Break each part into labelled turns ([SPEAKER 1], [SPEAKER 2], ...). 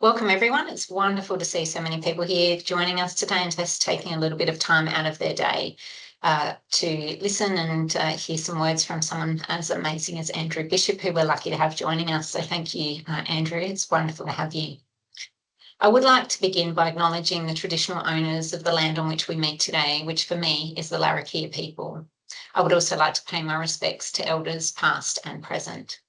[SPEAKER 1] Welcome everyone. It's wonderful to see so many people here joining us today and just taking a little bit of time out of their day to listen and hear some words from someone as amazing as Andrew Bishop, who we're lucky to have joining us. So thank you, Andrew. It's wonderful to have you. I would like to begin by acknowledging the traditional owners of the land on which we meet today, which for me is the Larrakia people. I would also like to pay my respects to elders past and present.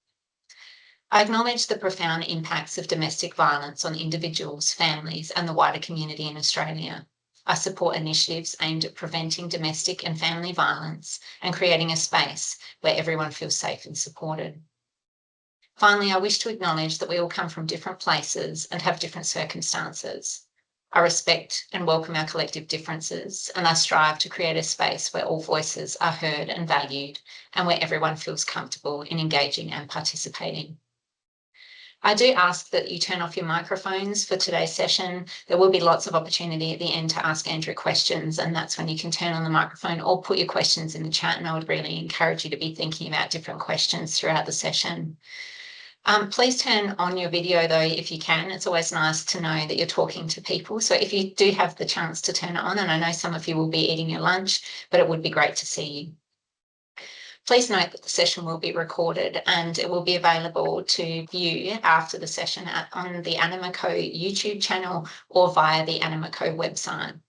[SPEAKER 1] I acknowledge the profound impacts of domestic violence on individuals, families, and the wider community in Australia. I support initiatives aimed at preventing domestic and family violence and creating a space where everyone feels safe and supported. Finally, I wish to acknowledge that we all come from different places and have different circumstances. I respect and welcome our collective differences, and I strive to create a space where all voices are heard and valued, and where everyone feels comfortable in engaging and participating. I do ask that you turn off your microphones for today's session. There will be lots of opportunity at the end to ask Andrew questions, and that's when you can turn on the microphone or put your questions in the chat, and I would really encourage you to be thinking about different questions throughout the session. Please turn on your video though if you can. It's always nice to know that you're talking to people. So if you do have the chance to turn it on, and I know some of you will be eating your lunch, but it would be great to see you. Please note that the session will be recorded and it will be available to view after the session on the Animico YouTube channel or via the Animico website.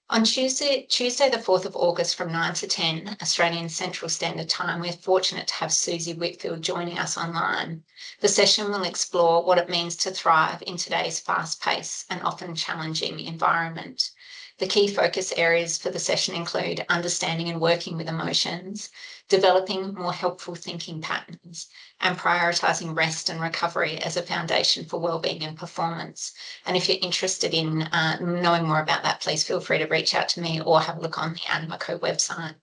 [SPEAKER 1] On Tuesday the 4th of August from 9 to 10 Australian Central Standard Time, we're fortunate to have Susie Whitfield joining us online. The session will explore what it means to thrive in today's fast-paced and often challenging environment. The key focus areas for the session include understanding and working with emotions, developing more helpful thinking patterns, and prioritising rest and recovery as a foundation for wellbeing and performance. And if you're interested in knowing more about that, please feel free to reach out to me or have a look on the Animico website.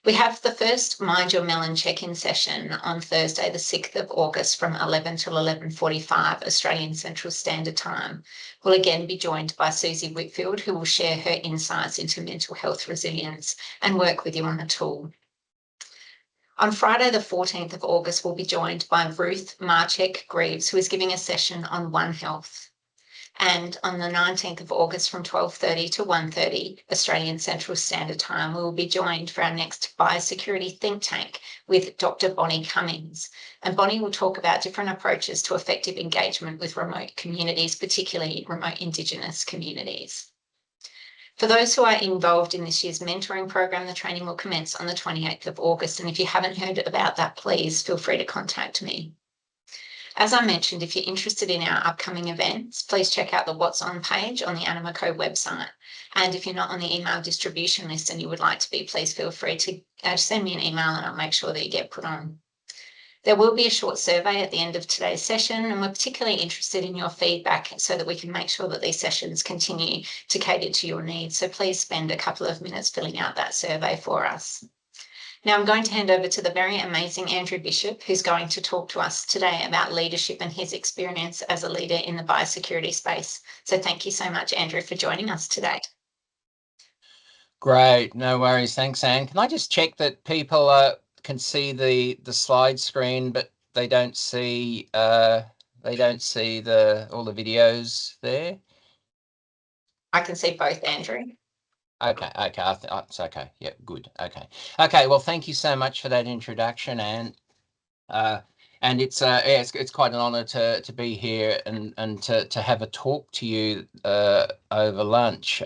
[SPEAKER 1] We have the first Mind Your Melon check-in session on Thursday, the 6th of August from 11 till 11:45 Australian Central Standard Time. We'll again be joined by Susie Whitfield, who will share her insights into mental health resilience and work with you on a tool. On Friday, the 14th of August, we'll be joined by Ruth Marchek-Greaves, who is giving a session on One Health. And on the 19th of August from 12:30 to 1:30 Australian Central Standard Time, we will be joined for our next Biosecurity think tank with Dr. Bonnie Cummings. And Bonnie will talk about different approaches to effective engagement with remote communities, particularly remote Indigenous communities. For those who are involved in this year's mentoring program, the training will commence on the 28th of August. And if you haven't heard about that, please feel free to contact me. As I mentioned, if you're interested in our upcoming events, please check out the What's On page on the Animico website. And if you're not on the email distribution list and you would like to be, please feel free to send me an email and I'll make sure that you get put on. There will be a short survey at the end of today's session, and we're particularly interested in your feedback so that we can make sure that these sessions continue to cater to your needs. So please spend a couple of minutes filling out that survey for us. Now I'm going to hand over to the very amazing Andrew Bishop, who's going to talk to us today about leadership and his experience as a leader in the biosecurity space. So thank you so much, Andrew, for joining us today.
[SPEAKER 2] Great, no worries. Thanks, Anne. Can I just check that people can see the slide screen, but they don't see all the videos there?
[SPEAKER 1] I can see both, Andrew.
[SPEAKER 2] Okay, it's okay. Yeah, good. Okay. Well, thank you so much for that introduction, Anne. And it's quite an honour to be here and to have a talk to you over lunch.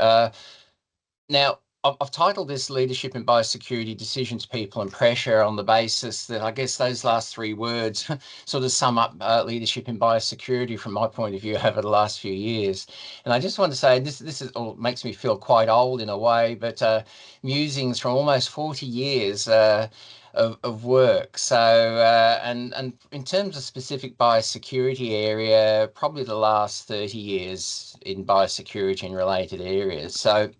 [SPEAKER 2] Now, I've titled this Leadership in Biosecurity, Decisions, People and Pressure on the basis that I guess those last three words sort of sum up leadership in biosecurity from my point of view over the last few years. And I just want to say this is all makes me feel quite old in a way, but musings from almost 40 years of work. So and in terms of specific biosecurity area, probably the last 30 years in biosecurity and related areas. So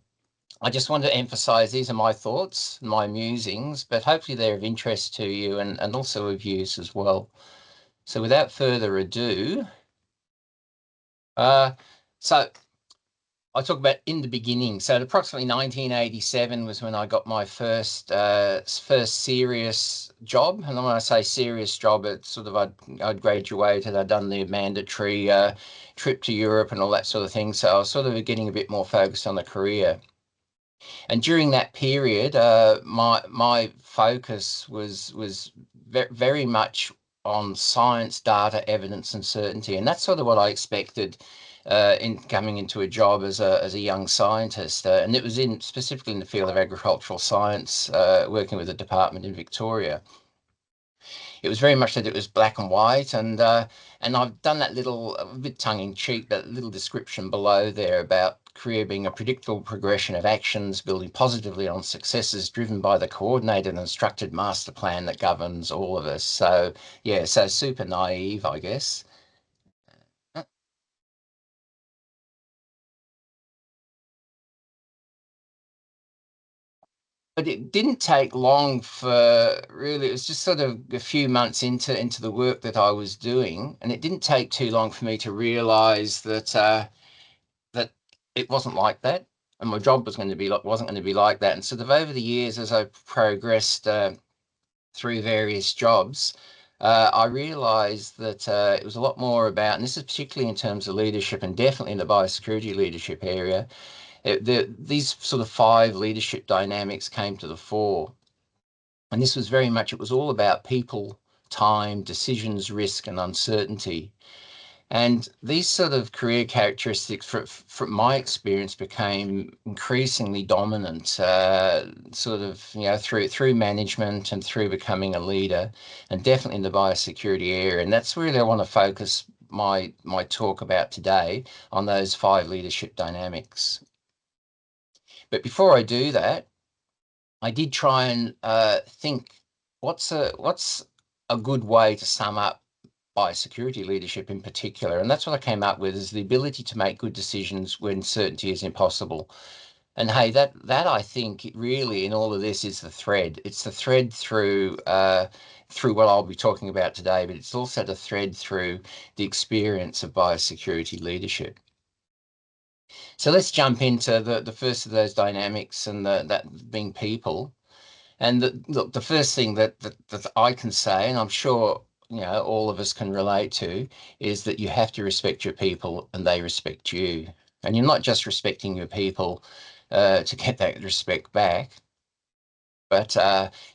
[SPEAKER 2] I just want to emphasize these are my thoughts, my musings, but hopefully they're of interest to you and also of use as well. So without further ado, so I talk about in the beginning. So approximately 1987 was when I got my first serious job. And when I say serious job, it's sort of I'd graduated, I'd done the mandatory trip to Europe and all that sort of thing. So I was sort of getting a bit more focused on the career. And during that period, my focus was very much on science, data, evidence, and certainty, and that's sort of what I expected in coming into a job as a young scientist, and it was specifically in the field of agricultural science, working with a department in Victoria. It was very much that it was black and white, and I've done that little, a bit tongue in cheek, that little description below there about career being a predictable progression of actions, building positively on successes, driven by the coordinated and structured master plan that governs all of us. So yeah, so super naive, I guess. But it didn't take long for really, it was just sort of a few months into the work that I was doing, and it didn't take too long for me to realize that it wasn't like that, and my job wasn't going to be like that. And sort of over the years, as I progressed through various jobs, I realized that it was a lot more about, and this is particularly in terms of leadership and definitely in the biosecurity leadership area, these sort of 5 leadership dynamics came to the fore. And this was very much, it was all about people, time, decisions, risk, and uncertainty. And these sort of career characteristics, from my experience, became increasingly dominant, sort of, through management and through becoming a leader, and definitely in the biosecurity area. And that's really I want to focus my talk about today, on those 5 leadership dynamics. But before I do that, I did try and think, what's a good way to sum up biosecurity leadership in particular? And that's what I came up with, is the ability to make good decisions when certainty is impossible. And hey, that I think really in all of this is the thread. It's the thread through what I'll be talking about today, but it's also the thread through the experience of biosecurity leadership. So let's jump into the first of those dynamics, and that being people. And look, the first thing that I can say, and I'm sure all of us can relate to, is that you have to respect your people and they respect you. And you're not just respecting your people to get that respect back, but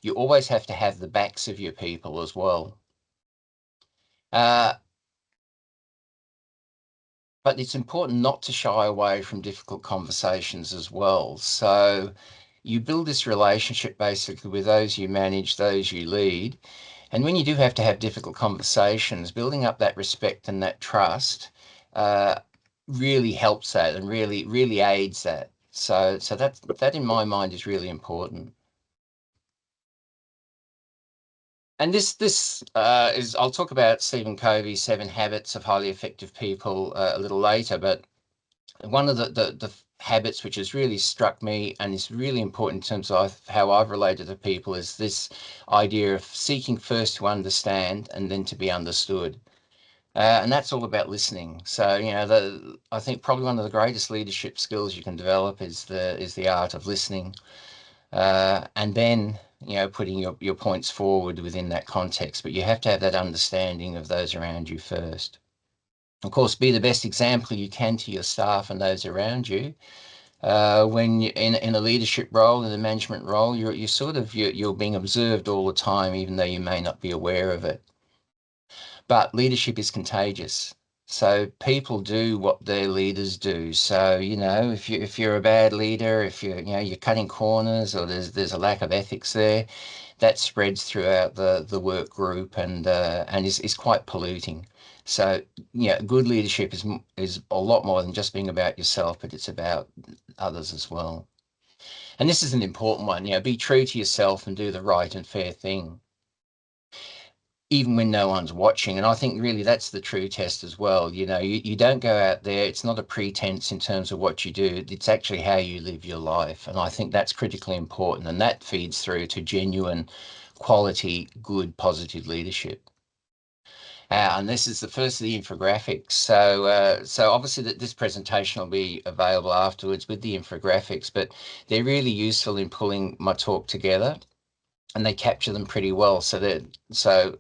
[SPEAKER 2] you always have to have the backs of your people as well. But it's important not to shy away from difficult conversations as well. So you build this relationship basically with those you manage, those you lead. And when you do have to have difficult conversations, building up that respect and that trust really helps that, and really aids that. So that in my mind is really important. And this is, I'll talk about Stephen Covey's 7 Habits of Highly Effective People a little later, but one of the habits which has really struck me and is really important in terms of how I've related to people is this idea of seeking first to understand and then to be understood. And that's all about listening. So, I think probably one of the greatest leadership skills you can develop is the art of listening, and then putting your points forward within that context. But you have to have that understanding of those around you first. Of course, be the best example you can to your staff and those around you. When you're in a leadership role, in a management role, you're being observed all the time, even though you may not be aware of it. But leadership is contagious. So people do what their leaders do. So, if you're a bad leader, if you're cutting corners, or there's a lack of ethics there, that spreads throughout the work group, and is quite polluting. So, good leadership is a lot more than just being about yourself, but it's about others as well. And this is an important one. Be true to yourself and do the right and fair thing, even when no one's watching. And I think really that's the true test as well. You don't go out there. It's not a pretense in terms of what you do. It's actually how you live your life. And I think that's critically important. And that feeds through to genuine, quality, good, positive leadership. And this is the first of the infographics. So obviously this presentation will be available afterwards with the infographics, but they're really useful in pulling my talk together, and they capture them pretty well. So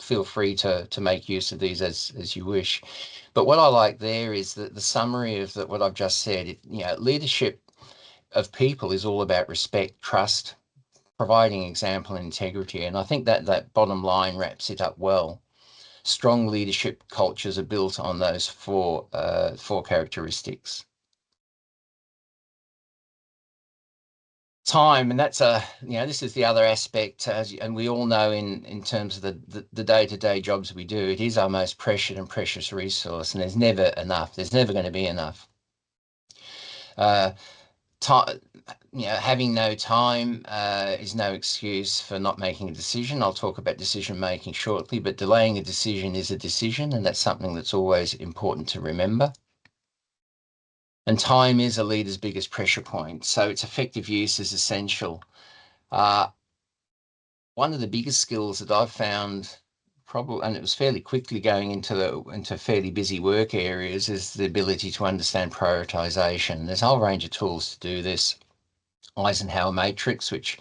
[SPEAKER 2] feel free to make use of these as you wish. But what I like there is that the summary of what I've just said. Leadership of people is all about respect, trust, providing example and integrity. And I think that bottom line wraps it up well. Strong leadership cultures are built on those four characteristics. Time, and that's this is the other aspect, and we all know in terms of the day-to-day jobs we do, it is our most precious resource, and there's never enough. There's never going to be enough. Time, having no time is no excuse for not making a decision. I'll talk about decision making shortly, but delaying a decision is a decision, and that's something that's always important to remember. And time is a leader's biggest pressure point, so its effective use is essential. One of the biggest skills that I've found, probably, and it was fairly quickly going into fairly busy work areas, is the ability to understand prioritization. There's a whole range of tools to do this. Eisenhower matrix, which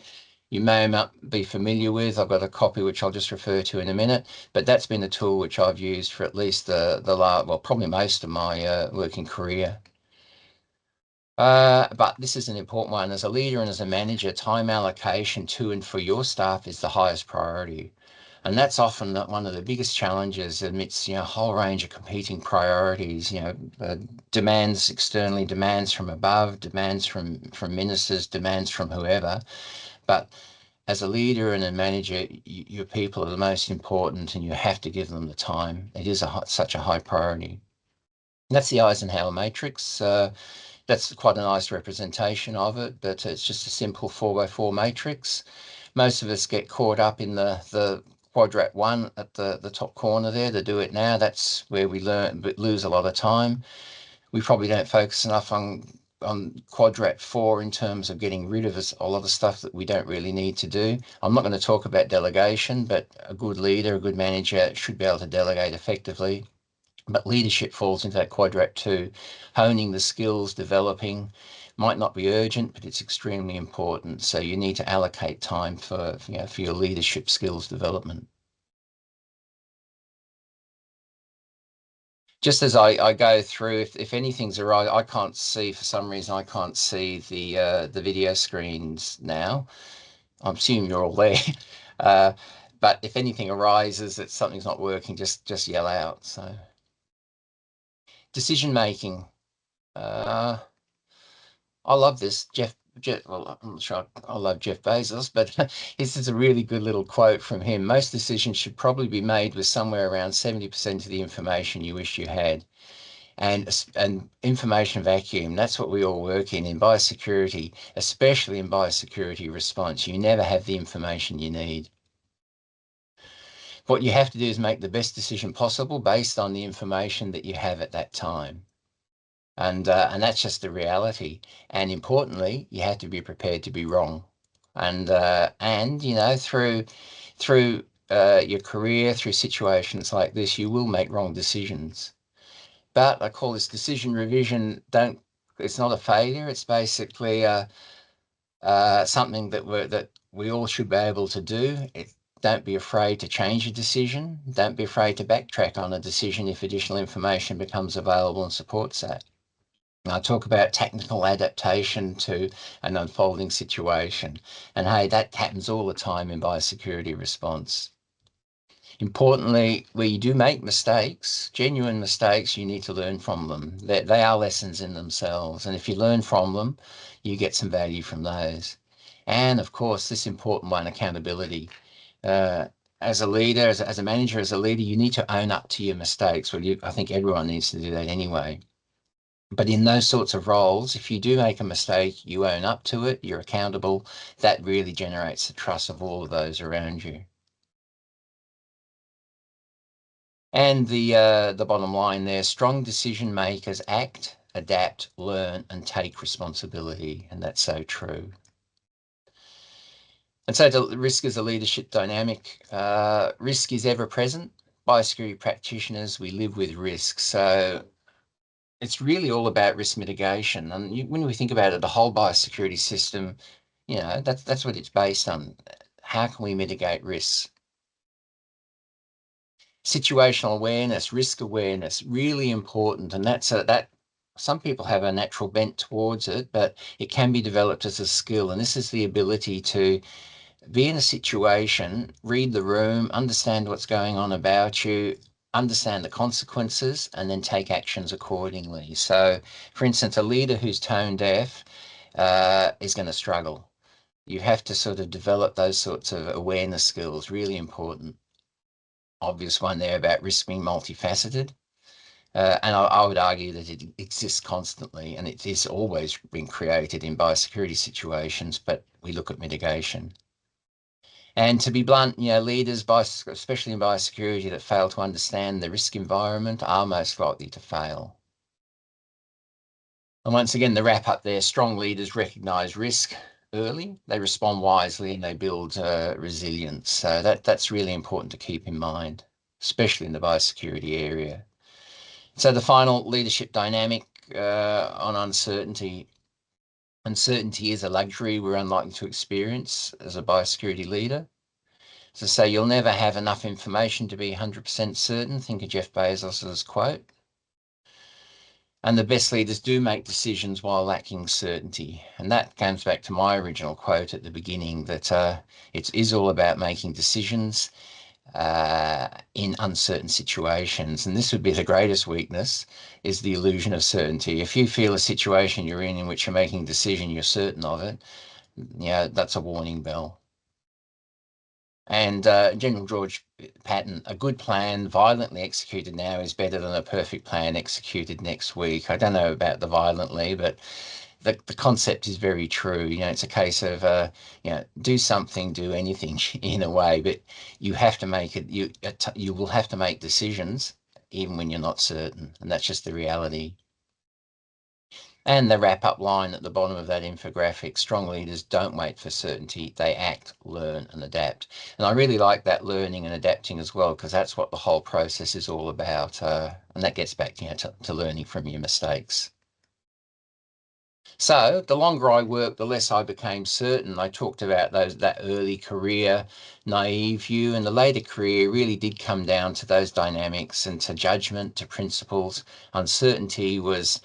[SPEAKER 2] you may not be familiar with. I've got a copy which I'll just refer to in a minute, but that's been a tool which I've used for at least probably most of my working career. But this is an important one. As a leader and as a manager, time allocation to and for your staff is the highest priority. And that's often one of the biggest challenges amidst a whole range of competing priorities, demands externally, demands from above, demands from ministers, demands from whoever. But as a leader and a manager, your people are the most important, and you have to give them the time. It is such a high priority. And that's the Eisenhower matrix. That's quite a nice representation of it, but it's just a simple 4x4 matrix. Most of us get caught up in the quadrat 1 at the top corner there, the do it now. That's where we lose a lot of time. We probably don't focus enough on quadrat 4 in terms of getting rid of a lot of stuff that we don't really need to do. I'm not going to talk about delegation, but a good leader, a good manager should be able to delegate effectively. But leadership falls into that quadrat 2. Honing the skills, developing, might not be urgent, but it's extremely important. So you need to allocate time for your leadership skills development. Just as I go through, if anything's awry, I can't see, for some reason, I can't see the video screens now. I'm assuming you're all there. But if anything arises that something's not working, just yell out. So decision making. I love this. Well, I'm not sure I love Jeff Bezos, but this is a really good little quote from him. Most decisions should probably be made with somewhere around 70% of the information you wish you had. And information vacuum, that's what we all work in biosecurity, especially in biosecurity response. You never have the information you need. What you have to do is make the best decision possible based on the information that you have at that time. And that's just the reality. And importantly, you have to be prepared to be wrong. And through your career, through situations like this, you will make wrong decisions. But I call this decision revision. It's not a failure. It's basically something that we all should be able to do. Don't be afraid to change a decision. Don't be afraid to backtrack on a decision if additional information becomes available and supports that. I talk about technical adaptation to an unfolding situation. And hey, that happens all the time in biosecurity response. Importantly, where you do make mistakes, genuine mistakes, you need to learn from them. They are lessons in themselves. And if you learn from them, you get some value from those. And of course, this important one, accountability. As a leader, as a manager, as a leader, you need to own up to your mistakes. Well, I think everyone needs to do that anyway. But in those sorts of roles, if you do make a mistake, you own up to it, you're accountable. That really generates the trust of all of those around you. And the bottom line there, strong decision makers act, adapt, learn, and take responsibility. And that's so true. And so the risk is a leadership dynamic. Risk is ever present. biosecurity practitioners, we live with risk. So it's really all about risk mitigation. And when we think about it, the whole biosecurity system, you know, that's what it's based on. How can we mitigate risks? Situational awareness, risk awareness, really important. And that some people have a natural bent towards it, but it can be developed as a skill. And this is the ability to be in a situation, read the room, understand what's going on about you, understand the consequences, and then take actions accordingly. So, for instance, a leader who's tone deaf is going to struggle. You have to sort of develop those sorts of awareness skills, really important. Obvious one there about risk being multifaceted. And I would argue that it exists constantly, and it is always being created in biosecurity situations, but we look at mitigation. And to be blunt, you know, leaders, especially in biosecurity, that fail to understand the risk environment are most likely to fail. And once again, the wrap up there, strong leaders recognise risk early, they respond wisely, and they build resilience. So that's really important to keep in mind, especially in the biosecurity area. So the final leadership dynamic on uncertainty. Uncertainty is a luxury we're unlikely to experience as a biosecurity leader. So say you'll never have enough information to be 100% certain. Think of Jeff Bezos's quote. And the best leaders do make decisions while lacking certainty. And that comes back to my original quote at the beginning, that it is all about making decisions in uncertain situations. And this would be the greatest weakness, is the illusion of certainty. If you feel a situation you're in which you're making a decision, you're certain of it, yeah, that's a warning bell. And General George Patton, a good plan violently executed now is better than a perfect plan executed next week. I don't know about the violently, but the concept is very true. You know, it's a case of, you know, do something, do anything in a way, but you have to make it, you will have to make decisions even when you're not certain. And that's just the reality. And the wrap-up line at the bottom of that infographic, strong leaders don't wait for certainty, they act, learn and adapt. And I really like that learning and adapting as well, because that's what the whole process is all about. And that gets back, you know, to learning from your mistakes. So the longer I worked, the less I became certain. I talked about that early career naive view, and the later career really did come down to those dynamics and to judgment, to principles. Uncertainty was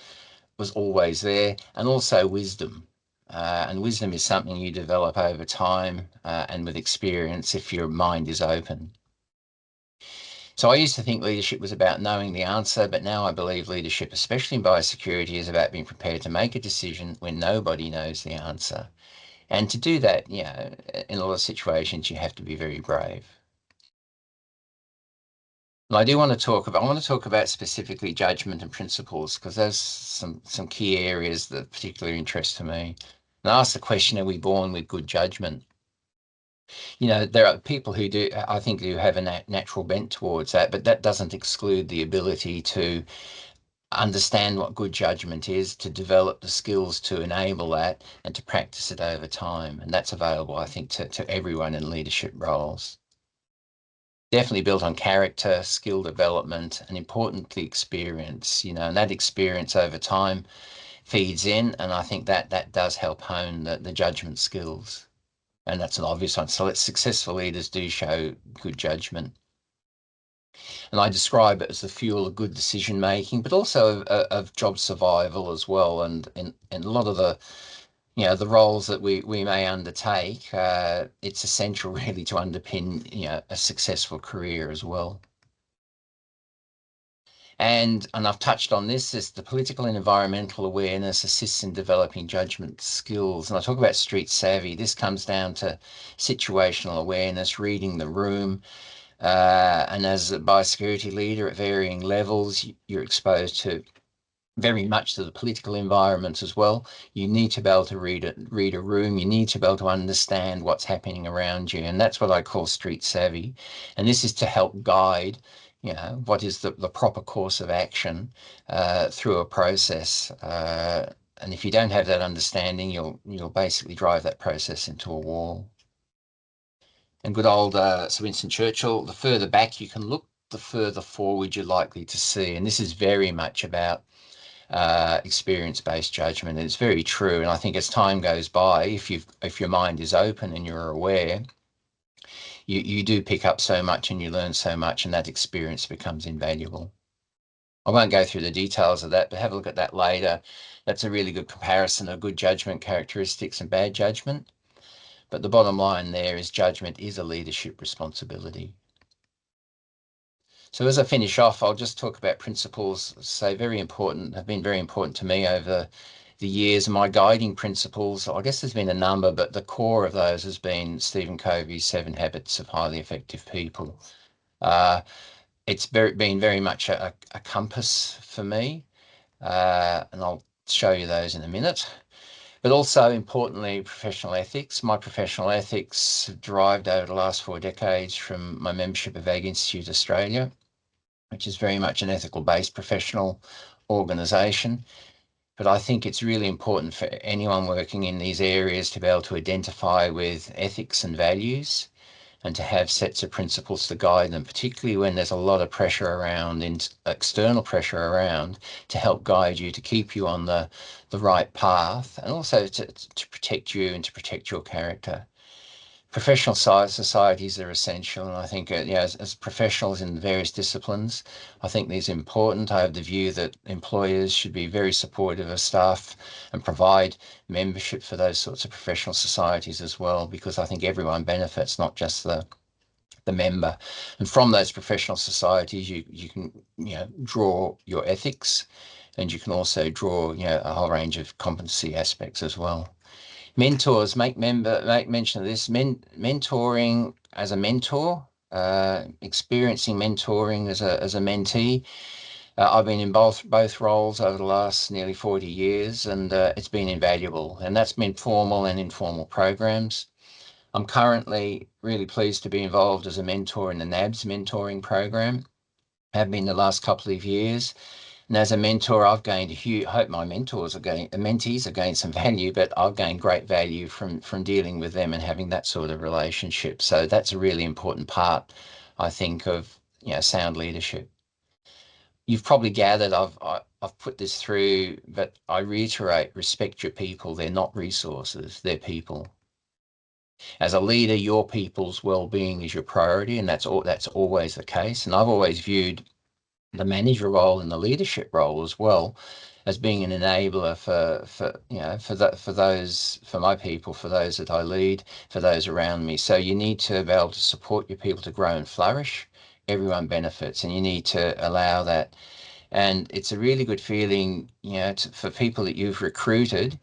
[SPEAKER 2] always there, and also wisdom. And wisdom is something you develop over time and with experience if your mind is open. So I used to think leadership was about knowing the answer, but now I believe leadership, especially in biosecurity, is about being prepared to make a decision when nobody knows the answer. And to do that, you know, in a lot of situations, you have to be very brave. And I want to talk about specifically judgment and principles, because there's some key areas that are particular interest to me. And I ask the question, are we born with good judgment? You know, there are people who do, I think, do have a natural bent towards that, but that doesn't exclude the ability to understand what good judgment is, to develop the skills to enable that, and to practice it over time. And that's available, I think, to everyone in leadership roles. Definitely built on character, skill development, and importantly, experience, you know, and that experience over time feeds in. And I think that does help hone the judgment skills. And that's an obvious one. So successful leaders do show good judgment. And I describe it as the fuel of good decision making, but also of job survival as well. And a lot of the, you know, the roles that we may undertake, it's essential really to underpin, you know, a successful career as well. And I've touched on this, is the political and environmental awareness assists in developing judgment skills. And I talk about street savvy. This comes down to situational awareness, reading the room. And as a biosecurity leader at varying levels, you're exposed to very much to the political environment as well. You need to be able to read a room. You need to be able to understand what's happening around you. And that's what I call street savvy. And this is to help guide, you know, what is the proper course of action through a process. And if you don't have that understanding, you'll basically drive that process into a wall. And good old Sir Winston Churchill, the further back you can look, the further forward you're likely to see. And this is very much about experience-based judgment. And it's very true. And I think as time goes by, if your mind is open and you're aware, you do pick up so much and you learn so much, and that experience becomes invaluable. I won't go through the details of that, but have a look at that later. That's a really good comparison of good judgment characteristics and bad judgment. But the bottom line there is judgment is a leadership responsibility. So as I finish off, I'll just talk about principles. So very important, have been very important to me over the years. My guiding principles, I guess there's been a number, but the core of those has been Stephen Covey's 7 Habits of Highly Effective People. It's been very much a compass for me, and I'll show you those in a minute. But also importantly, professional ethics. My professional ethics derived over the last 4 decades from my membership of Agriscience Australia, which is very much an ethical-based professional organisation. But I think it's really important for anyone working in these areas to be able to identify with ethics and values and to have sets of principles to guide them, particularly when there's a lot of pressure around, external pressure around, to help guide you, to keep you on the right path, and also to protect you and to protect your character. Professional societies are essential, and I think as professionals in various disciplines, I think these are important. I have the view that employers should be very supportive of staff and provide membership for those sorts of professional societies as well, because I think everyone benefits, not just the member. And from those professional societies, you can draw your ethics, and you can also draw a whole range of competency aspects as well. Mentors, make mention of this. Mentoring as a mentor, experiencing mentoring as a mentee. I've been in both roles over the last nearly 40 years, and it's been invaluable. And that's been formal and informal programs. I'm currently really pleased to be involved as a mentor in the NABS mentoring program. Have been the last couple of years. And as a mentor, I've gained hope my mentees are gained some value, but I've gained great value from dealing with them and having that sort of relationship. So that's a really important part, I think, of sound leadership. You've probably gathered I've put this through, but I reiterate, respect your people. They're not resources, they're people. As a leader, your people's well-being is your priority, and that's always the case. And I've always viewed the manager role and the leadership role as well as being an enabler for my people, for those that I lead, for those around me. So you need to be able to support your people to grow and flourish. Everyone benefits, and you need to allow that. And it's a really good feeling, for people that you've recruited,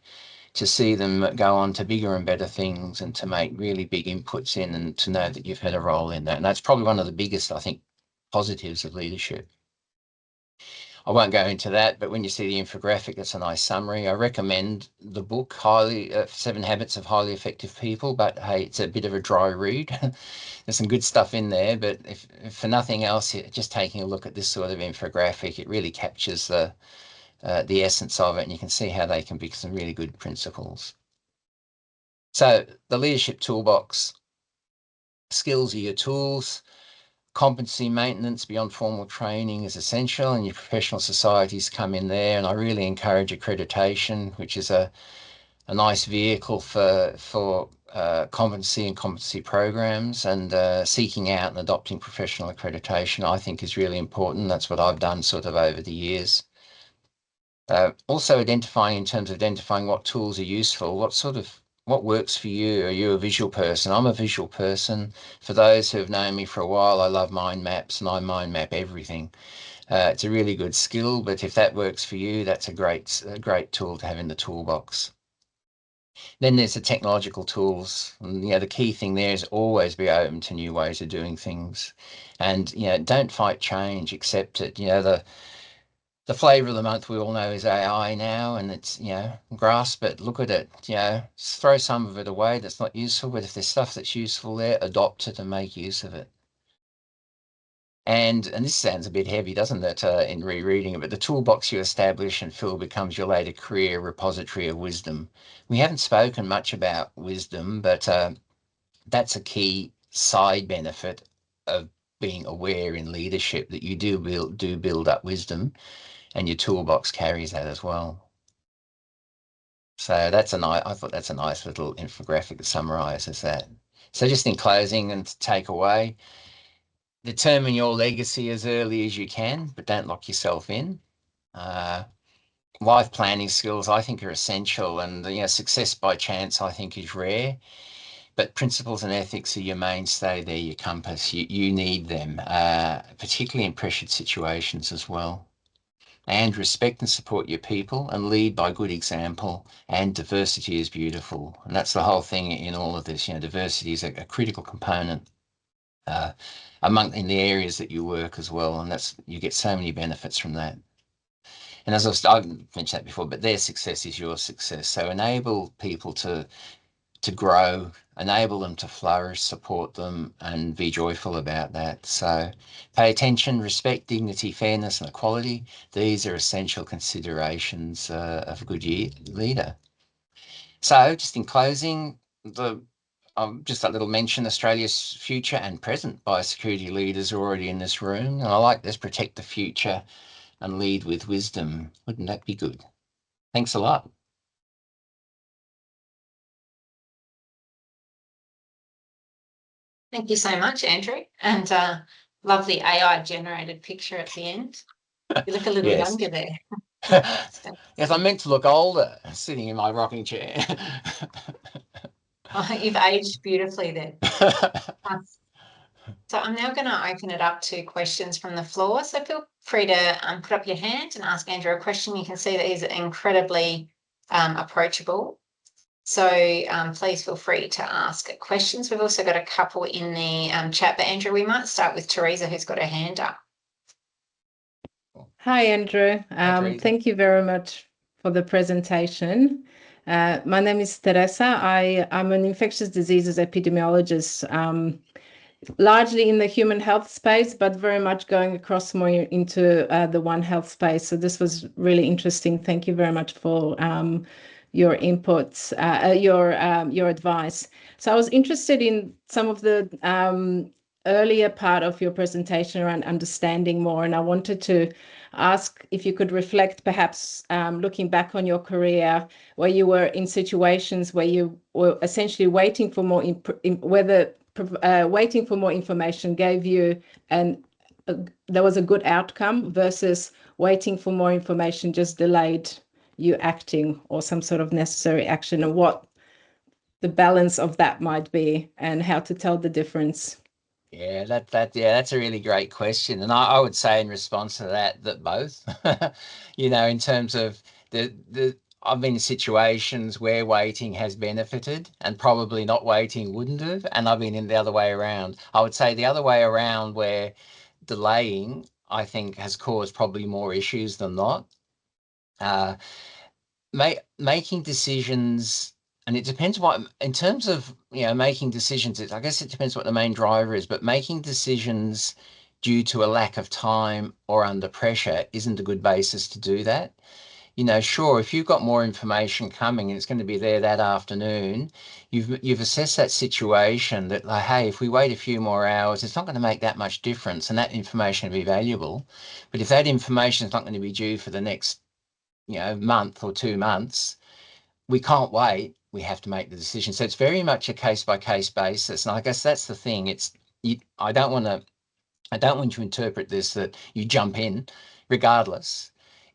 [SPEAKER 2] to see them go on to bigger and better things and to make really big inputs in, and to know that you've had a role in that. And that's probably one of the biggest, I think, positives of leadership. I won't go into that, but when you see the infographic, it's a nice summary. I recommend the book, 7 Habits of Highly Effective People, but hey, it's a bit of a dry read. There's some good stuff in there, but if for nothing else, just taking a look at this sort of infographic, it really captures the essence of it, and you can see how they can be some really good principles. So the leadership toolbox, skills are your tools. Competency maintenance beyond formal training is essential, and your professional societies come in there. And I really encourage accreditation, which is a nice vehicle for competency and competency programs, and seeking out and adopting professional accreditation, I think, is really important. That's what I've done sort of over the years. Also identifying what tools are useful, what works for you. Are you a visual person? I'm a visual person. For those who have known me for a while, I love mind maps, and I mind map everything. It's a really good skill, but if that works for you, that's a great tool to have in the toolbox. Then there's the technological tools. And, the key thing there is always be open to new ways of doing things, and don't fight change, accept it. The flavour of the month we all know is AI now, and it's, grasp it, look at it, throw some of it away that's not useful, but if there's stuff that's useful there, adopt it and make use of it. And this sounds a bit heavy, doesn't it, in rereading it, but the toolbox you establish and fill becomes your later career repository of wisdom. We haven't spoken much about wisdom, but that's a key side benefit of being aware in leadership that you do build up wisdom, and your toolbox carries that as well. So that's I thought that's a nice little infographic that summarises that. So just in closing and to take away, determine your legacy as early as you can, but don't lock yourself in. Life planning skills, I think, are essential, and success by chance, I think, is rare. But principles and ethics are your mainstay. They're your compass. You need them, particularly in pressured situations as well. And respect and support your people, and lead by good example. And diversity is beautiful, and that's the whole thing in all of this. Diversity is a critical component in the areas that you work as well, and you get so many benefits from that. And as I've mentioned that before, but their success is your success. So enable people to grow, enable them to flourish, support them, and be joyful about that. So pay attention, respect, dignity, fairness, and equality. These are essential considerations of a good leader. So just in closing, just that little mention, Australia's future and present biosecurity leaders are already in this room. And I like this: protect the future and lead with wisdom. Wouldn't that be good? Thanks a lot.
[SPEAKER 1] Thank you so much, Andrew. And lovely AI generated picture at the end. You look a little
[SPEAKER 2] Yes.
[SPEAKER 1] younger there.
[SPEAKER 2] Yes, I'm meant to look older sitting in my rocking chair.
[SPEAKER 1] Oh, you've aged beautifully there. So I'm now going to open it up to questions from the floor. So feel free to put up your hand and ask Andrew a question. You can see that he's incredibly approachable. So please feel free to ask questions. We've also got a couple in the chat, but Andrew, we might start with Teresa, who's got her hand up.
[SPEAKER 3] Hi, Andrew. Thank you very much for the presentation. My name is Teresa. I'm an infectious diseases epidemiologist, largely in the human health space, but very much going across more into the One Health space. So this was really interesting. Thank you very much for your inputs, your advice. So I was interested in some of the earlier part of your presentation around understanding more, and I wanted to ask if you could reflect, perhaps looking back on your career, where you were in situations where you were essentially waiting for more, waiting for more information gave you there was a good outcome, versus waiting for more information just delayed you acting or some sort of necessary action, and what the balance of that might be and how to tell the difference.
[SPEAKER 2] Yeah, that's a really great question. And I would say in response to that both, in terms of I've been in situations where waiting has benefited and probably not waiting wouldn't have. And I've been in the other way around. I would say the other way around, where delaying, I think, has caused probably more issues than not. Making decisions, and it depends in terms of, making decisions, I guess it depends what the main driver is, but making decisions due to a lack of time or under pressure isn't a good basis to do that. Sure, if you've got more information coming and it's going to be there that afternoon, you've assessed that situation that, like, hey, if we wait a few more hours, it's not going to make that much difference, and that information will be valuable. But if that information is not going to be due for the next month or 2 months, we can't wait. We have to make the decision. So it's very much a case-by-case basis. And I guess that's the thing. I don't want you to interpret this that you jump in regardless.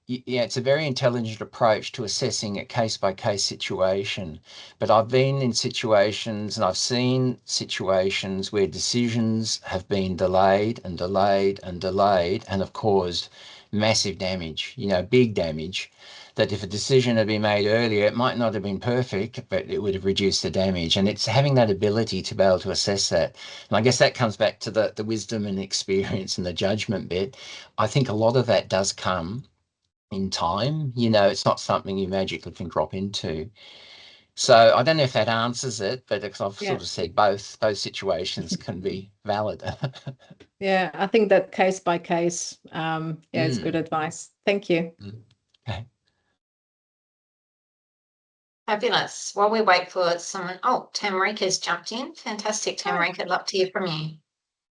[SPEAKER 2] It's a very intelligent approach to assessing a case-by-case situation. But I've been in situations, and I've seen situations where decisions have been delayed and delayed and delayed and have caused massive damage, big damage, that if a decision had been made earlier, it might not have been perfect, but it would have reduced the damage. And it's having that ability to be able to assess that. And I guess that comes back to the wisdom and experience and the judgment bit. I think a lot of that does come in time. It's not something you magically can drop into. So I don't know if that answers it, but I've sort of said both situations can be valid.
[SPEAKER 3] Yeah, I think that case by case, is good advice. Thank you.
[SPEAKER 2] Okay.
[SPEAKER 1] Fabulous. While we wait for someone, Tamarika's jumped in. Fantastic, Tamarika. I'd love to hear from you.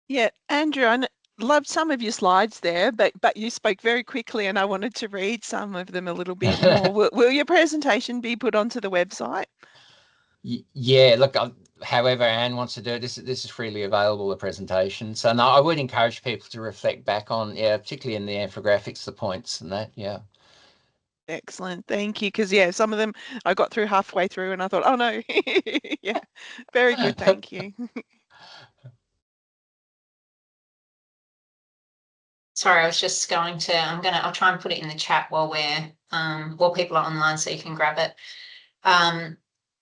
[SPEAKER 4] Yeah, Andrew, I loved some of your slides there, but you spoke very quickly and I wanted to read some of them a little bit more. Will your presentation be put onto the website?
[SPEAKER 2] Yeah, look, however Anne wants to do it, this is freely available, the presentation. So no, I would encourage people to reflect back on, particularly in the infographics, the points and that, yeah.
[SPEAKER 4] Excellent, thank you. Because yeah, some of them I got through halfway through and I thought, oh no, yeah, very good, thank you.
[SPEAKER 1] Sorry, I was just going to, I'll try and put it in the chat while people are online so you can grab it.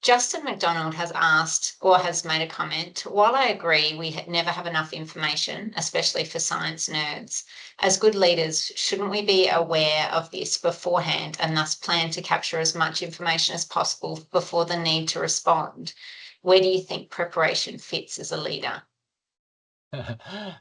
[SPEAKER 1] Justin McDonald has asked or has made a comment. While I agree we never have enough information, especially for science nerds, as good leaders, shouldn't we be aware of this beforehand and thus plan to capture as much information as possible before the need to respond? Where do you think preparation fits as a leader?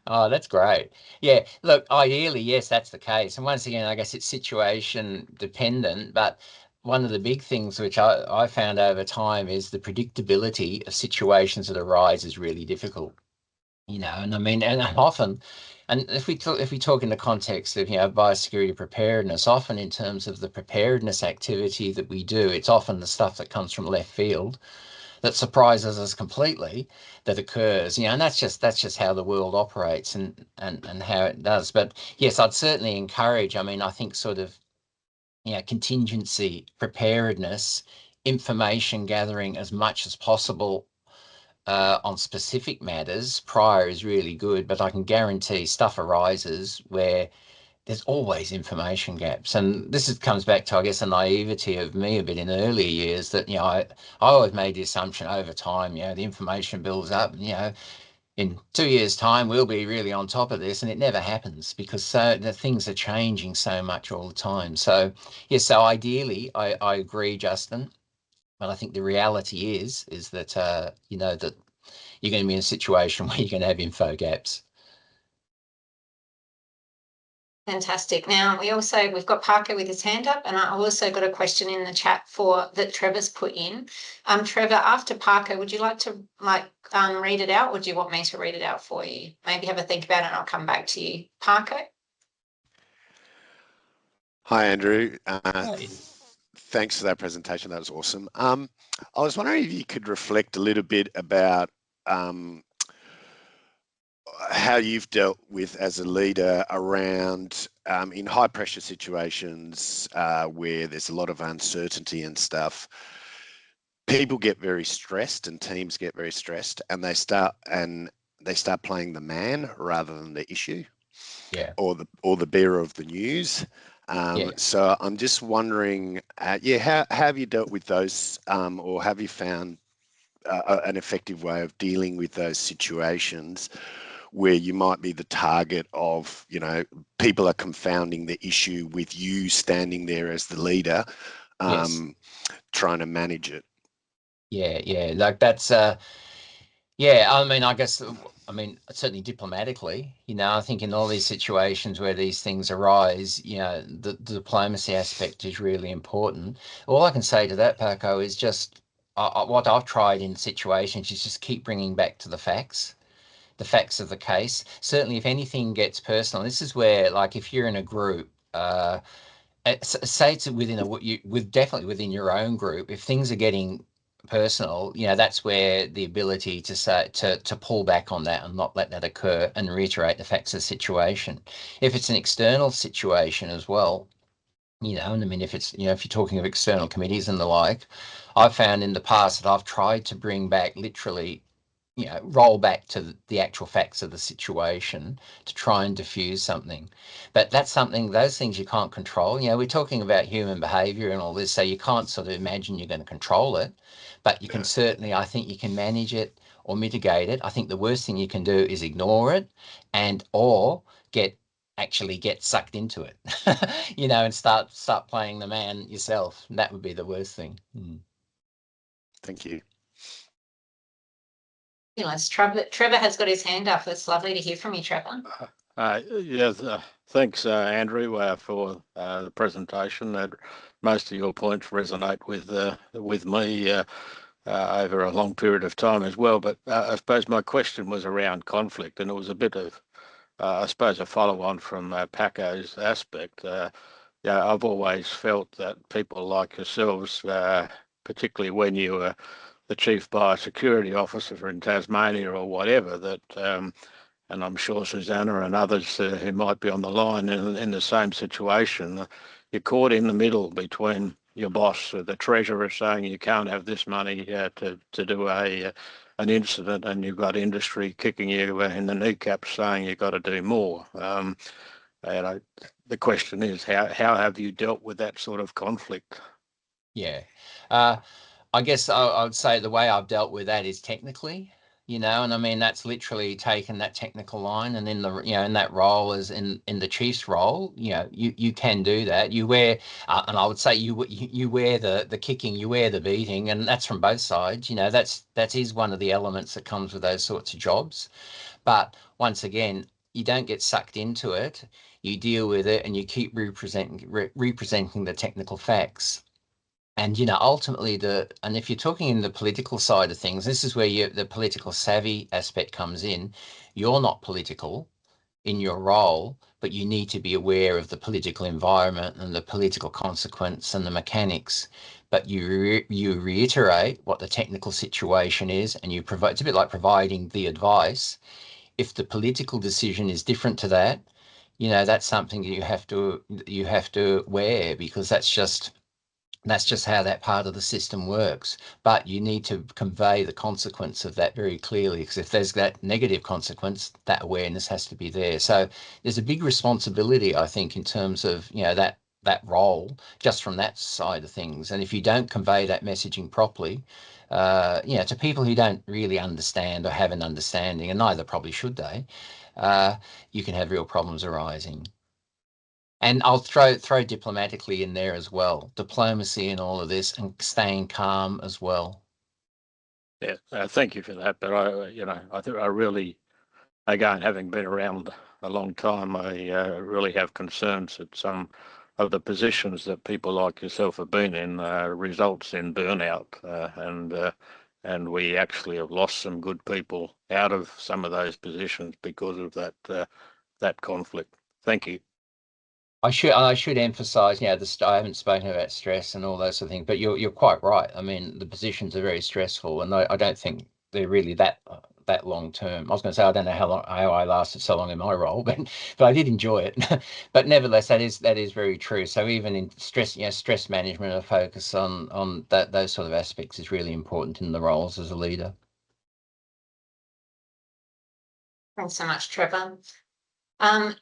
[SPEAKER 2] Oh, that's great. Yeah, look, ideally, yes, that's the case. And once again, I guess it's situation dependent, but one of the big things which I found over time is the predictability of situations that arise is really difficult. And I mean, and often, and if we talk in the context of, biosecurity preparedness, often in terms of the preparedness activity that we do, it's often the stuff that comes from left field that surprises us completely that occurs, and that's just how the world operates and how it does. But yes, I'd certainly encourage, I think sort of, contingency preparedness, information gathering as much as possible on specific matters prior is really good, but I can guarantee stuff arises where there's always information gaps. And this comes back to, I guess, the naivety of me a bit in earlier years that, I always made the assumption over time, the information builds up, in 2 years' time, we'll be really on top of this. And it never happens because the things are changing so much all the time. So, yes, so ideally, I agree, Justin. But I think the reality is that, that you're going to be in a situation where you're going to have info gaps.
[SPEAKER 1] Fantastic. Now we've got Parker with his hand up, and I also got a question in the chat that Trevor's put in. Trevor, after Parker, would you like to read it out, or do you want me to read it out for you? Maybe have a think about it and I'll come back to you. Parker?
[SPEAKER 5] Hi, Andrew. Thanks for that presentation. That was awesome. I was wondering if you could reflect a little bit about how you've dealt with as a leader around in high pressure situations where there's a lot of uncertainty and stuff. People get very stressed and teams get very stressed, and they start playing the man rather than the issue, or the bearer of the news. So I'm just wondering, how have you dealt with those, or have you found an effective way of dealing with those situations where you might be the target of, people are confounding the issue with you standing there as the leader, trying to manage it?
[SPEAKER 2] Yeah, like that's, I guess, certainly diplomatically, I think in all these situations where these things arise, the diplomacy aspect is really important. All I can say to that, Paco, is just what I've tried in situations is just keep bringing back to the facts of the case. Certainly, if anything gets personal, this is where, like, if you're in a group, say it's definitely within your own group, if things are getting personal, that's where the ability to say to pull back on that and not let that occur and reiterate the facts of the situation. If it's an external situation as well, and I mean, if it's, if you're talking of external committees and the like, I've found in the past that I've tried to bring back literally, roll back to the actual facts of the situation to try and diffuse something. But that's those things you can't control. We're talking about human behavior and all this, so you can't sort of imagine you're going to control it, but you can certainly, I think you can manage it or mitigate it. I think the worst thing you can do is ignore it or actually get sucked into it, and start playing the man yourself. That would be the worst thing.
[SPEAKER 5] Thank you.
[SPEAKER 1] Yes, Trevor has got his hand up. It's lovely to hear from you, Trevor.
[SPEAKER 6] Yes, thanks, Andrew, for the presentation. Most of your points resonate with me. over a long period of time as well. But I suppose my question was around conflict, and it was a bit of, I suppose, a follow-on from Paco's aspect. Yeah, I've always felt that people like yourselves, particularly when you were the Chief Biosecurity Officer in Tasmania or whatever, that, and I'm sure Susanna and others who might be on the line in the same situation, you're caught in the middle between your boss, the treasurer, saying you can't have this money to do an incident, and you've got industry kicking you in the kneecaps saying you've got to do more. And the question is, how have you dealt with that sort of conflict?
[SPEAKER 2] Yeah, I guess I would say the way I've dealt with that is technically, and I mean that's literally taken that technical line, and in the in that role as in the chief's role, you can do that. You wear, and I would say you wear the kicking, you wear the beating, and that's from both sides. That is one of the elements that comes with those sorts of jobs. But once again, you don't get sucked into it. You deal with it, and you keep representing the technical facts. And ultimately, and if you're talking in the political side of things, this is where the political savvy aspect comes in. You're not political in your role, but you need to be aware of the political environment and the political consequence and the mechanics. But you reiterate what the technical situation is, and you provide. It's a bit like providing the advice. If the political decision is different to that, that's something you have to wear, because that's just how that part of the system works. But you need to convey the consequence of that very clearly, because if there's that negative consequence, that awareness has to be there. So there's a big responsibility, I think, in terms of that role, just from that side of things. And if you don't convey that messaging properly, to people who don't really understand or have an understanding, and neither probably should they, you can have real problems arising. And I'll throw diplomatically in there as well, diplomacy in all of this, and staying calm as well.
[SPEAKER 6] Yeah, thank you for that. But I think I really, again, having been around a long time, I really have concerns that some of the positions that people like yourself have been in results in burnout, and we actually have lost some good people out of some of those positions because of that conflict. Thank you.
[SPEAKER 2] I should emphasise, I haven't spoken about stress and all those sort of things, but you're quite right. I mean, the positions are very stressful, and I don't think they're really that long term. I was going to say I don't know how I lasted so long in my role, but I did enjoy it. But nevertheless, that is very true. So even in stress, stress management, a focus on those sort of aspects is really important in the roles as a leader.
[SPEAKER 1] Thanks so much, Trevor.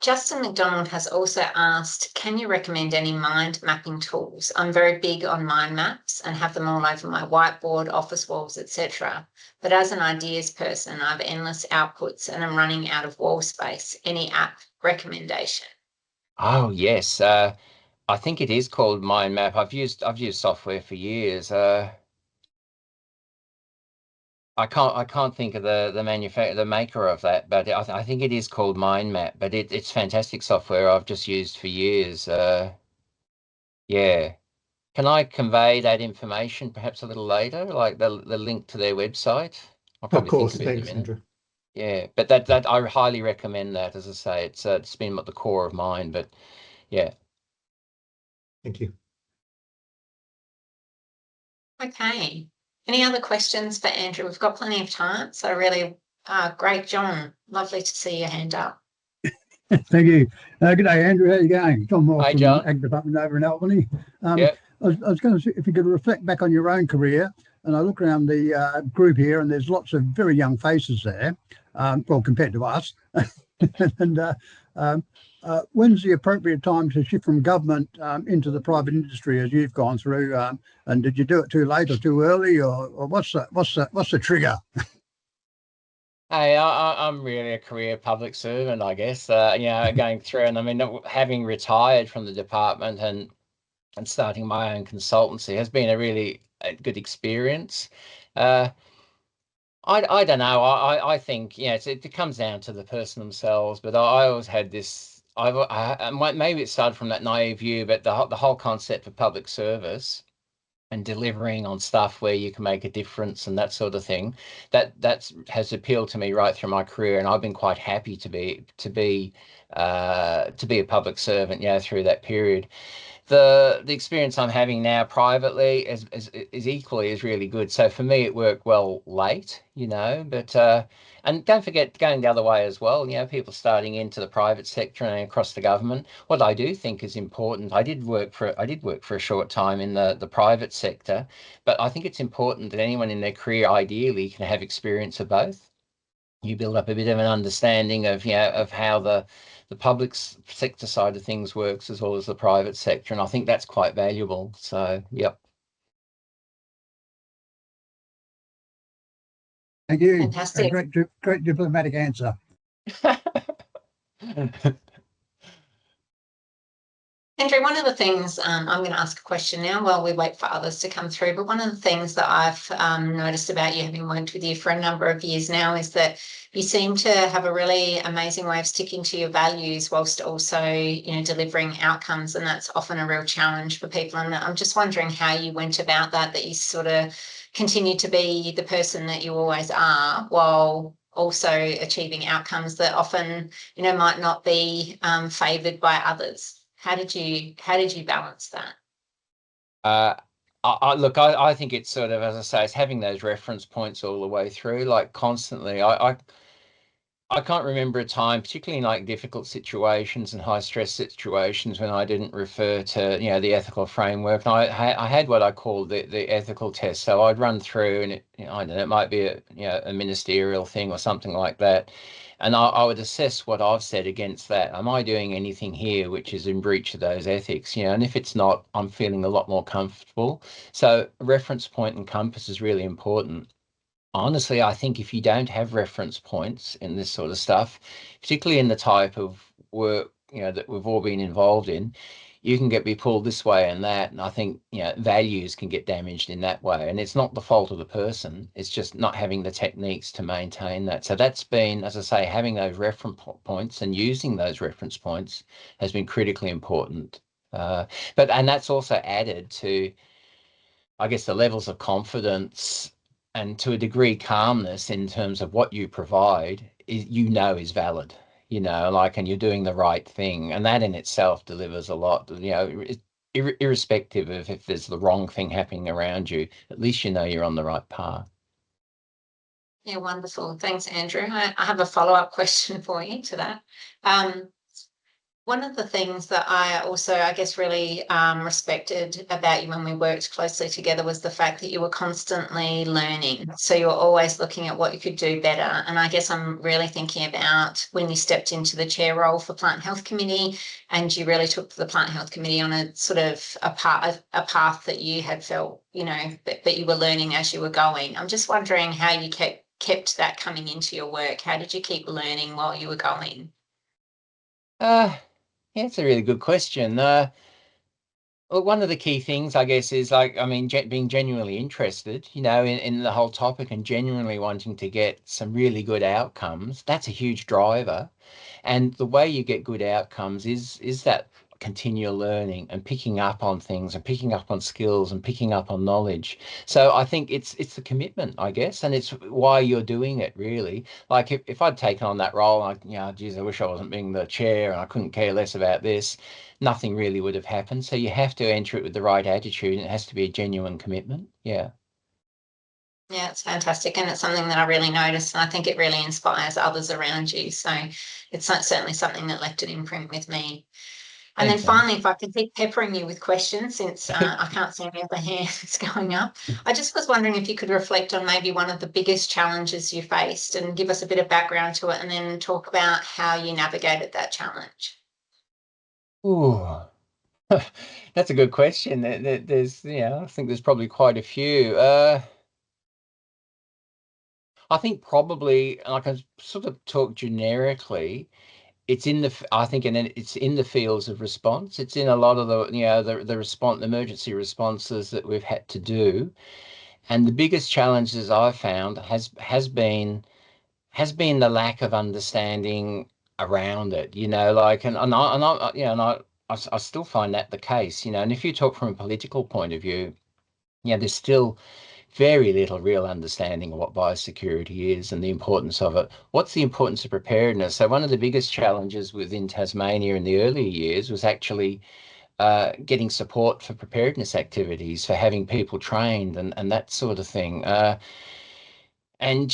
[SPEAKER 1] Justin McDonald has also asked, can you recommend any mind mapping tools? I'm very big on mind maps and have them all over my whiteboard, office walls, etc. But as an ideas person, I have endless outputs and I'm running out of wall space. Any app recommendation?
[SPEAKER 2] Oh yes, I think it is called Mind Map. I've used software for years. I can't think of the maker of that, but I think it is called Mind Map. But it's fantastic software I've just used for years. Yeah. Can I convey that information perhaps a little later, like the link to their website? I'll probably
[SPEAKER 7] of course,
[SPEAKER 2] think of it
[SPEAKER 7] thanks,
[SPEAKER 2] in a minute.
[SPEAKER 7] Andrew.
[SPEAKER 2] Yeah, but that I highly recommend that. As I say, it's been at the core of mine. But yeah.
[SPEAKER 7] Thank you.
[SPEAKER 1] Okay. Any other questions for Andrew? We've got plenty of time. So really great, John. Lovely to see your hand up.
[SPEAKER 8] Thank you. Good day, Andrew. How are you going? John Moore
[SPEAKER 2] Hi,
[SPEAKER 8] from
[SPEAKER 2] John.
[SPEAKER 8] Ag Department over in Albany.
[SPEAKER 2] Yep.
[SPEAKER 8] I was going to say, if you could reflect back on your own career, and I look around the group here, and there's lots of very young faces there, well, compared to us. And when's the appropriate time to shift from government into the private industry, as you've gone through? And did you do it too late or too early, or what's the trigger?
[SPEAKER 2] Hey, I'm really a career public servant, I guess. Going through, and I mean, having retired from the department and starting my own consultancy has been a really good experience. I don't know. I think it comes down to the person themselves. But I always had this. Maybe it started from that naive view, but the whole concept of public service and delivering on stuff where you can make a difference and that sort of thing, that has appealed to me right through my career, and I've been quite happy to be a public servant, through that period. The experience I'm having now privately is equally as really good. So for me, it worked well late, but and don't forget going the other way as well. People starting into the private sector and across the government. What I do think is important. I did work for a short time in the private sector, but I think it's important that anyone in their career ideally can have experience of both. You build up a bit of an understanding of how the public sector side of things works as well as the private sector, and I think that's quite valuable. So, yep.
[SPEAKER 8] Thank you.
[SPEAKER 1] Fantastic.
[SPEAKER 8] A great diplomatic answer.
[SPEAKER 1] Andrew, one of the things, I'm going to ask a question now while we wait for others to come through, but one of the things that I've noticed about you, having worked with you for a number of years now, is that you seem to have a really amazing way of sticking to your values whilst also, delivering outcomes, and that's often a real challenge for people. And I'm just wondering how you went about that you sort of continued to be the person that you always are while also achieving outcomes that often, might not be favoured by others. How did you balance that?
[SPEAKER 2] Look, I think it's sort of, as I say, it's having those reference points all the way through, like constantly. I can't remember a time, particularly in like difficult situations and high stress situations, when I didn't refer to the ethical framework. And I had what I called the ethical test. So I'd run through, and I don't know, it might be a ministerial thing or something like that. And I would assess what I've said against that. Am I doing anything here which is in breach of those ethics? And if it's not, I'm feeling a lot more comfortable. So reference point and compass is really important. Honestly, I think if you don't have reference points in this sort of stuff, particularly in the type of work, that we've all been involved in, you can be pulled this way and that. And I think, values can get damaged in that way. And it's not the fault of the person. It's just not having the techniques to maintain that. So that's been, as I say, having those reference points and using those reference points has been critically important. And that's also added to, I guess, the levels of confidence and to a degree calmness in terms of what you provide is valid, and you're doing the right thing. And that in itself delivers a lot, irrespective of if there's the wrong thing happening around you, at least you're on the right path.
[SPEAKER 1] Yeah, wonderful. Thanks, Andrew. I have a follow-up question for you to that. One of the things that I also, I guess, really respected about you when we worked closely together was the fact that you were constantly learning. So you're always looking at what you could do better. And I guess I'm really thinking about when you stepped into the chair role for Plant Health Committee, and you really took the Plant Health Committee on a sort of a path that you had felt, that you were learning as you were going. I'm just wondering how you kept that coming into your work. How did you keep learning while you were going?
[SPEAKER 2] Yeah, it's a really good question. Well, one of the key things, I guess, is being genuinely interested, in the whole topic and genuinely wanting to get some really good outcomes. That's a huge driver. And the way you get good outcomes is that continual learning and picking up on things and picking up on skills and picking up on knowledge. So I think it's the commitment, I guess, and it's why you're doing it, really. Like if I'd taken on that role, geez, I wish I wasn't being the chair and I couldn't care less about this, nothing really would have happened. So you have to enter it with the right attitude, and it has to be a genuine commitment. Yeah.
[SPEAKER 1] Yeah, it's fantastic, and it's something that I really noticed, and I think it really inspires others around you. So it's certainly something that left an imprint with me. And
[SPEAKER 2] Thanks,
[SPEAKER 1] then finally, if I can keep peppering you with questions, since I can't see any other hands going up, I just was wondering if you could reflect on maybe one of the biggest challenges you faced and give us a bit of background to it, and then talk about how you navigated that challenge.
[SPEAKER 2] Ooh. That's a good question. There's, I think there's probably quite a few. I think probably, and I can sort of talk generically, it's in the fields of response. It's in a lot of the emergency responses that we've had to do. And the biggest challenges I've found has been the lack of understanding around it, I still find that the case, and if you talk from a political point of view, there's still very little real understanding of what biosecurity is and the importance of it. What's the importance of preparedness? So one of the biggest challenges within Tasmania in the earlier years was actually getting support for preparedness activities, for having people trained and that sort of thing. And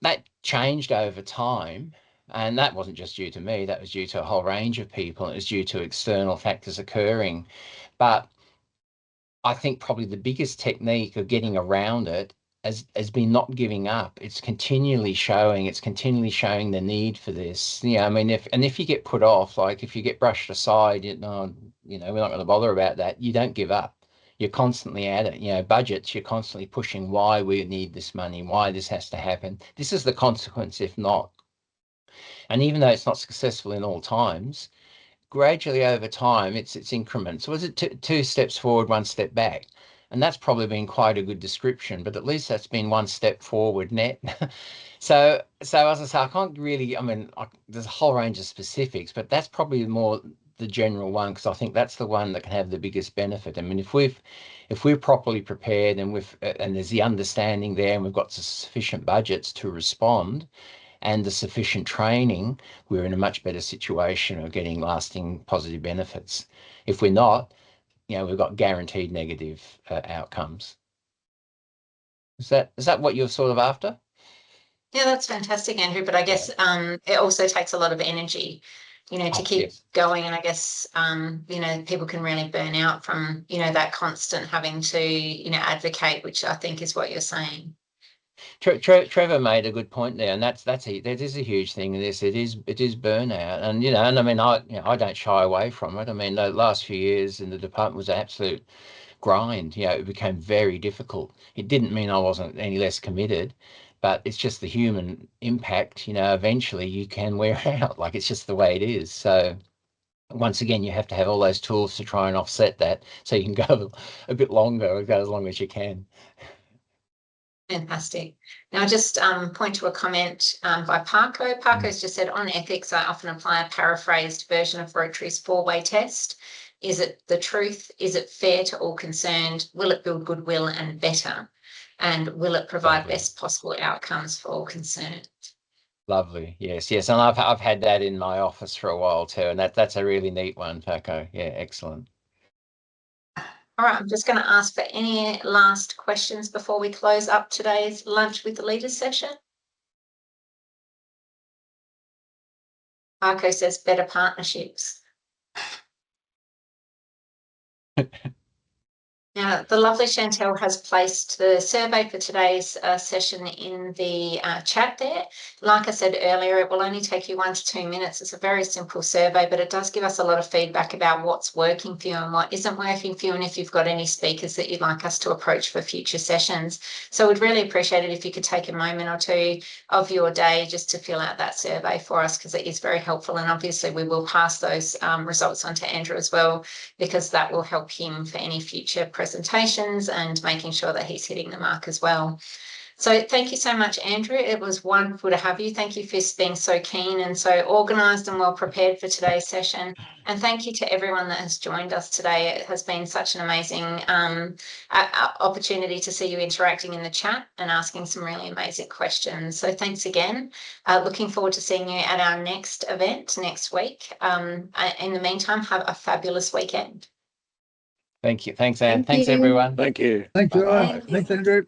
[SPEAKER 2] that changed over time. And that wasn't just due to me, that was due to a whole range of people. It was due to external factors occurring. But I think probably the biggest technique of getting around it has been not giving up. It's continually showing the need for this. I mean, if you get put off, like if you get brushed aside, we're not going to bother about that. You don't give up. You're constantly at it. Budgets, you're constantly pushing why we need this money, why this has to happen. This is the consequence if not. And even though it's not successful in all times, gradually over time, it's increments. Was it two steps forward, one step back? And that's probably been quite a good description, but at least that's been one step forward net. So as I say, I can't really, there's a whole range of specifics, but that's probably more the general one, because I think that's the one that can have the biggest benefit. I mean, if we're properly prepared and there's the understanding there and we've got sufficient budgets to respond, and the sufficient training, we're in a much better situation of getting lasting positive benefits. If we're not, we've got guaranteed negative outcomes. Is that what you're sort of after?
[SPEAKER 1] Yeah, that's fantastic, Andrew. But I guess it also takes a lot of energy, to keep going. And I guess, people can really burn out from, that constant having to, advocate, which I think is what you're saying.
[SPEAKER 2] Trevor made a good point there, and that is a huge thing in this. It is burnout, and I mean, I don't shy away from it. I mean, the last few years in the department was an absolute grind. It became very difficult. It didn't mean I wasn't any less committed, but it's just the human impact. Eventually you can wear out. Like, it's just the way it is. So once again, you have to have all those tools to try and offset that, so you can go a bit longer, or go as long as you can.
[SPEAKER 1] Fantastic. Now, I'll just point to a comment by Parko. Parko's just said, on ethics, I often apply a paraphrased version of Rotary's 4-way test. Is it the truth? Is it fair to all concerned? Will it build goodwill and better? And will it provide best possible outcomes for all concerned?
[SPEAKER 2] Lovely. Yes. And I've had that in my office for a while too, and that's a really neat one, Parko. Yeah, excellent.
[SPEAKER 1] All right, I'm just going to ask for any last questions before we close up today's Lunch with the Leaders session. Marco says better partnerships. Now, the lovely Chantel has placed the survey for today's session in the chat there. Like I said earlier, it will only take you 1 to 2 minutes. It's a very simple survey, but it does give us a lot of feedback about what's working for you and what isn't working for you, and if you've got any speakers that you'd like us to approach for future sessions. So we'd really appreciate it if you could take a moment or two of your day just to fill out that survey for us, because it is very helpful. And obviously we will pass those results on to Andrew as well, because that will help him for any future presentations and making sure that he's hitting the mark as well. So thank you so much, Andrew. It was wonderful to have you. Thank you for being so keen and so organised and well prepared for today's session. And thank you to everyone that has joined us today. It has been such an amazing opportunity to see you interacting in the chat and asking some really amazing questions. So thanks again. Looking forward to seeing you at our next event next week. In the meantime, have a fabulous weekend.
[SPEAKER 2] Thank you. Thanks, Anne. Thanks, everyone.
[SPEAKER 6] Thank you.
[SPEAKER 8] Thanks, Andrew.